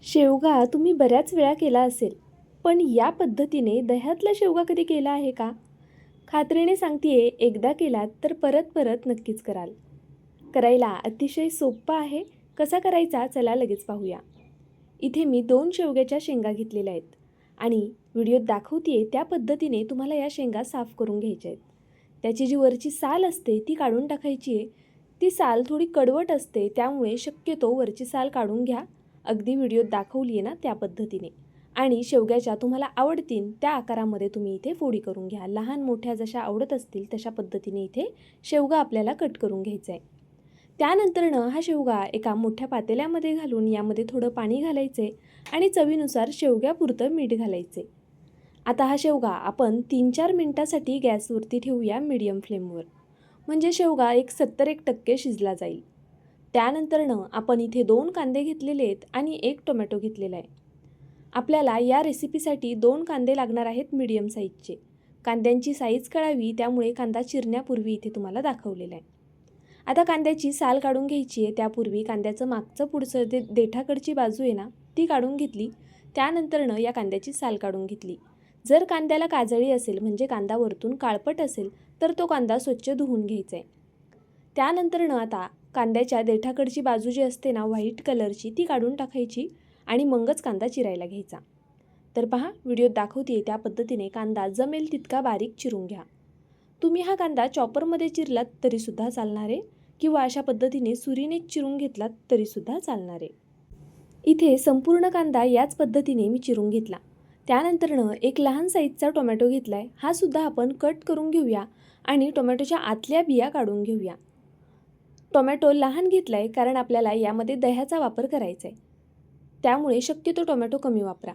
शेवगा तुम्ही बऱ्याच वेळा केला असेल, पण या पद्धतीने दह्यातला शेवगा कधी केला आहे का? खात्रीने सांगतेय, एकदा केलात तर परत परत नक्कीच कराल. करायला अतिशय सोप्पा आहे. कसा करायचा चला लगेच पाहूया. इथे मी 2 शेवग्याच्या शेंगा घेतलेल्या आहेत आणि व्हिडिओत दाखवतेय त्या पद्धतीने तुम्हाला या शेंगा साफ करून घ्यायच्या आहेत. त्याची जी वरची साल असते ती काढून टाकायची आहे. ती साल थोडी कडवट असते, त्यामुळे शक्यतो वरची साल काढून घ्या. अगदी व्हिडिओत दाखवली आहे ना त्या पद्धतीने. आणि शेवग्याच्या तुम्हाला आवडतील त्या आकारामध्ये तुम्ही इथे फोडी करून घ्या. लहान मोठ्या जशा आवडत असतील तशा पद्धतीने इथे शेवगा आपल्याला कट करून घ्यायचा आहे. त्यानंतरनं हा शेवगा एका मोठ्या पातेल्यामध्ये घालून यामध्ये थोडं पाणी घालायचे आणि चवीनुसार शेवग्यापुरतं मीठ घालायचे. आता हा शेवगा आपण 3-4 मिनिटासाठी गॅसवरती ठेवूया मीडियम फ्लेमवर. म्हणजे शेवगा एक 70% शिजला जाईल. त्यानंतरनं आपण इथे 2 कांदे घेतलेले आहेत आणि 1 टोमॅटो घेतलेला आहे. आपल्याला या रेसिपीसाठी 2 कांदे लागणार आहेत मीडियम साईजचे. कांद्यांची साईज कळावी त्यामुळे कांदा चिरण्यापूर्वी इथे तुम्हाला दाखवलेला आहे. आता कांद्याची साल काढून घ्यायची आहे. त्यापूर्वी कांद्याचं मागचं पुढचं देठाकडची बाजू आहे ना ती काढून घेतली. त्यानंतरनं या कांद्याची साल काढून घेतली. जर कांद्याला काजळी असेल म्हणजे कांदा वरतून काळपट असेल तर तो कांदा स्वच्छ धुवून घ्यायचा आहे. त्यानंतरनं आता कांद्याच्या देठाकडची बाजू जी असते ना व्हाईट कलरची ती काढून टाकायची आणि मगच कांदा चिरायला घ्यायचा. तर पहा, व्हिडिओत दाखवते त्या पद्धतीने कांदा जमेल तितका बारीक चिरून घ्या. तुम्ही हा कांदा चॉपरमध्ये चिरलात तरीसुद्धा चालणार आहे किंवा अशा पद्धतीने सुरीने चिरून घेतलात तरीसुद्धा चालणार आहे. इथे संपूर्ण कांदा याच पद्धतीने मी चिरून घेतला. त्यानंतरनं एक लहान साईजचा टोमॅटो घेतला आहे. हा सुद्धा आपण कट करून घेऊया आणि टोमॅटोच्या आतल्या बिया काढून घेऊया. टोमॅटो लहान घेतला आहे कारण आपल्याला यामध्ये दह्याचा वापर करायचा आहे. त्यामुळे शक्यतो टोमॅटो कमी वापरा.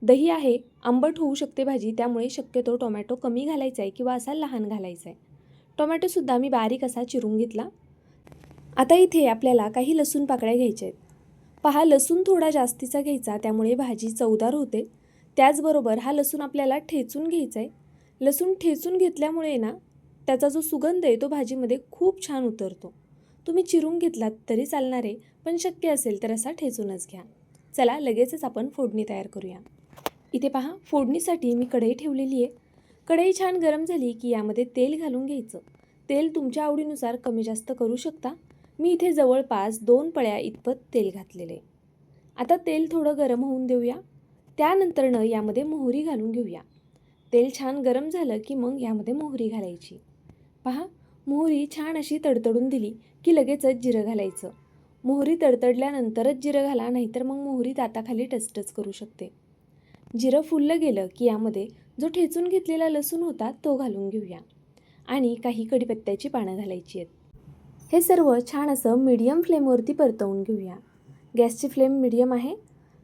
दही आहे, आंबट होऊ शकते भाजी, त्यामुळे शक्यतो टोमॅटो कमी घालायचा आहे किंवा असा लहान घालायचा आहे. टोमॅटोसुद्धा मी बारीक असा चिरून घेतला. आता इथे आपल्याला काही लसूण पाकळ्या घ्यायच्या आहेत. पहा, लसूण थोडा जास्तीचा घ्यायचा, त्यामुळे भाजी चवदार होते. त्याचबरोबर हा लसूण आपल्याला ठेचून घ्यायचा आहे. लसूण ठेचून घेतल्यामुळे ना त्याचा जो सुगंध आहे तो भाजीमध्ये खूप छान उतरतो. तुम्ही चिरून घेतलात तरी चालणार आहे, पण शक्य असेल तर असा ठेचूनच घ्या. चला लगेचच आपण फोडणी तयार करूया. इथे पहा, फोडणीसाठी मी कढई ठेवलेली आहे. कढई छान गरम झाली की यामध्ये तेल घालून घ्यायचं. तेल तुमच्या आवडीनुसार कमी जास्त करू शकता. मी इथे जवळपास 2 पळ्या इतपत तेल घातलेले आहे. आता तेल थोडं गरम होऊन देऊया. त्यानंतरनं यामध्ये मोहरी घालून घेऊया. तेल छान गरम झालं की मग यामध्ये मोहरी घालायची. पहा, मोहरी छान अशी तडतडून दिली की लगेचच जिरं घालायचं. मोहरी तडतडल्यानंतरच जिरं घाला, नाहीतर मग मोहरी दाताखाली टचटच करू शकते. जिरं फुललं गेलं की यामध्ये जो ठेचून घेतलेला लसूण होता तो घालून घेऊया आणि काही कढीपत्त्याची पानं घालायची आहेत. हे सर्व छान असं मीडियम फ्लेमवरती परतवून घेऊया. गॅसची फ्लेम मीडियम आहे.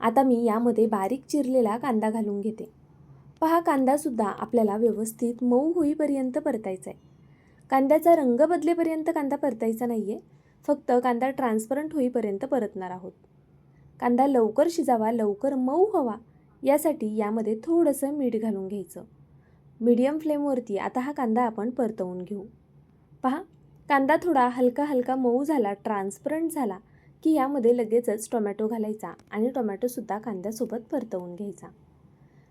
आता मी यामध्ये बारीक चिरलेला कांदा घालून घेते. पहा, कांदासुद्धा आपल्याला व्यवस्थित मऊ होईपर्यंत परतायचा आहे. कांद्याचा रंग बदलेपर्यंत कांदा परतायचा नाही आहे, फक्त कांदा ट्रान्सपरंट होईपर्यंत परतणार आहोत. कांदा लवकर शिजावा, लवकर मऊ व्हावा यासाठी यामध्ये थोडंसं मीठ घालून घ्यायचं. मीडियम फ्लेमवरती आता हा कांदा आपण परतवून घेऊ. पहा, कांदा थोडा हलका हलका मऊ झाला, ट्रान्सपरंट झाला की यामध्ये लगेचच टोमॅटो घालायचा आणि टोमॅटोसुद्धा कांद्यासोबत परतवून घ्यायचा.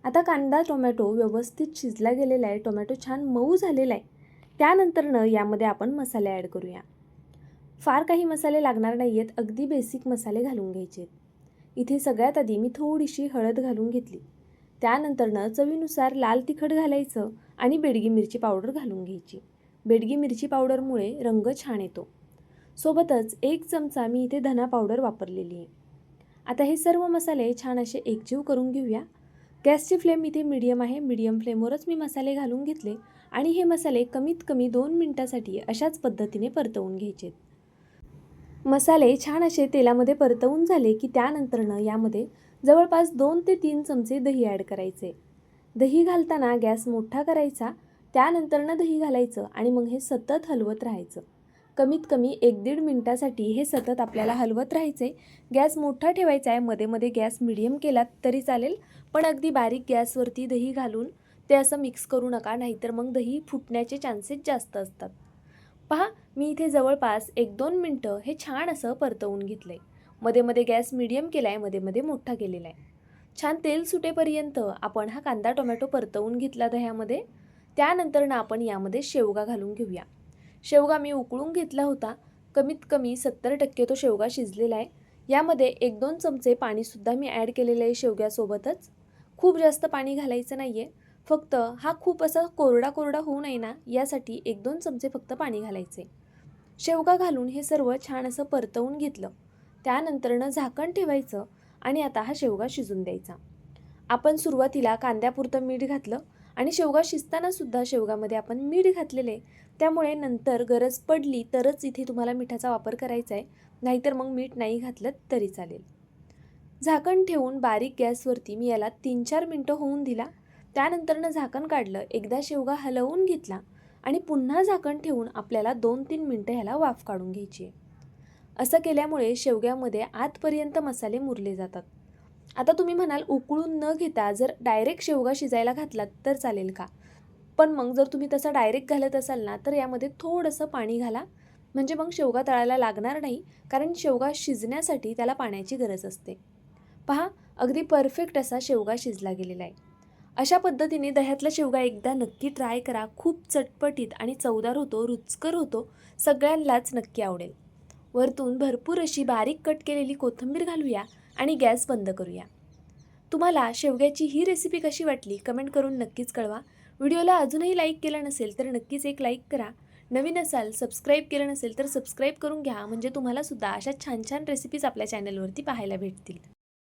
आता कांदा टोमॅटो व्यवस्थित शिजला गेलेला आहे, टोमॅटो छान मऊ झालेला आहे. त्यानंतरनं यामध्ये आपण मसाले ॲड करूया. फार काही मसाले लागणार नाही आहेत, अगदी बेसिक मसाले घालून घ्यायचे आहेत. इथे सगळ्यात आधी मी थोडीशी हळद घालून घेतली. त्यानंतरनं चवीनुसार लाल तिखट घालायचं आणि बेडगी मिरची पावडर घालून घ्यायची. बेडगी मिरची पावडरमुळे रंग छान येतो. सोबतच 1 चमचा मी इथे धना पावडर वापरलेली आहे. आता हे सर्व मसाले छान असे एकजीव करून घेऊया. गॅसची फ्लेम इथे मीडियम आहे. मीडियम फ्लेमवरच मी मसाले घालून घेतले आणि हे मसाले कमीत कमी 2 मिनिटासाठी अशाच पद्धतीने परतवून घ्यायचे. मसाले छान असे तेलामध्ये परतवून झाले की त्यानंतरनं यामध्ये जवळपास 2 ते 3 चमचे दही ॲड करायचे. दही घालताना गॅस मोठा करायचा, त्यानंतरनं दही घालायचं आणि मग हे सतत हलवत राहायचं. कमीत कमी 1-1.5 मिनिटासाठी हे सतत आपल्याला हलवत राहायचे. गॅस मोठा ठेवायचा आहे. मध्ये मध्ये गॅस मीडियम केलात तरी चालेल, पण अगदी बारीक गॅसवरती दही घालून ते असं मिक्स करू नका, नाहीतर मग दही फुटण्याचे चान्सेस जास्त असतात. पहा, मी इथे जवळपास 1-2 मिनटं हे छान असं परतवून घेतलं आहे. मध्ये मध्ये गॅस मीडियम केला आहे, मध्ये मध्ये मोठा केलेला आहे. छान तेल सुटेपर्यंत आपण हा कांदा टोमॅटो परतवून घेतला दह्यामध्ये. त्यानंतर ना आपण यामध्ये शेवगा घालून घेऊया. शेवगा मी उकळून घेतला होता. कमीत कमी 70% तो शेवगा शिजलेला आहे. यामध्ये 1-2 चमचे पाणीसुद्धा मी ॲड केलेलं आहे शेवग्यासोबतच. खूप जास्त पाणी घालायचं नाही आहे. फक्त हा खूप असा कोरडा कोरडा होऊ नये ना, यासाठी 1-2 चमचे फक्त पाणी घालायचे. शेवगा घालून हे सर्व छान असं परतवून घेतलं. त्यानंतरनं झाकण ठेवायचं आणि आता हा शेवगा शिजून द्यायचा. आपण सुरुवातीला कांद्यापुरतं मीठ घातलं आणि शेवगा शिजतानासुद्धा शेवगामध्ये आपण मीठ घातलेले, त्यामुळे नंतर गरज पडली तरच इथे तुम्हाला मिठाचा वापर करायचा आहे, नाहीतर मग मीठ नाही घातलं तरी चालेल. झाकण ठेवून बारीक गॅसवरती मी याला 3-4 मिनटं होऊन दिला. त्यानंतरनं झाकण काढलं, एकदा शेवगा हलवून घेतला आणि पुन्हा झाकण ठेवून आपल्याला 2-3 मिनटं ह्याला वाफ काढून घ्यायची आहे. असं केल्यामुळे शेवग्यामध्ये आतपर्यंत मसाले मुरले जातात. आता तुम्ही म्हणाल उकळून न घेता जर डायरेक्ट शेवगा शिजायला घातलात तर चालेल का? पण मग जर तुम्ही तसा डायरेक्ट घालत असाल ना, तर यामध्ये थोडंसं पाणी घाला, म्हणजे मग शेवगा तळायला लागणार नाही, कारण शेवगा शिजण्यासाठी त्याला पाण्याची गरज असते. पहा, अगदी परफेक्ट असा शेवगा शिजला गेलेला आहे. अशा पद्धतीने दह्यातला शेवगा एकदा नक्की ट्राय करा. खूप चटपटीत आणि चवदार होतो, रुचकर होतो, सगळ्यांनाच नक्की आवडेल. वरतून भरपूर अशी बारीक कट केलेली कोथिंबीर घालूया आणि गॅस बंद करूया. तुम्हाला शेवग्याची ही रेसिपी कशी वाटली कमेंट करून नक्कीच कळवा. व्हिडिओला अजूनही लाईक केलं नसेल तर नक्कीच एक लाईक करा. नवीन असाल, सबस्क्राईब केलं नसेल तर सबस्क्राईब करून घ्या, म्हणजे तुम्हालासुद्धा अशा छान छान रेसिपीज आपल्या चॅनलवरती पाहायला भेटतील.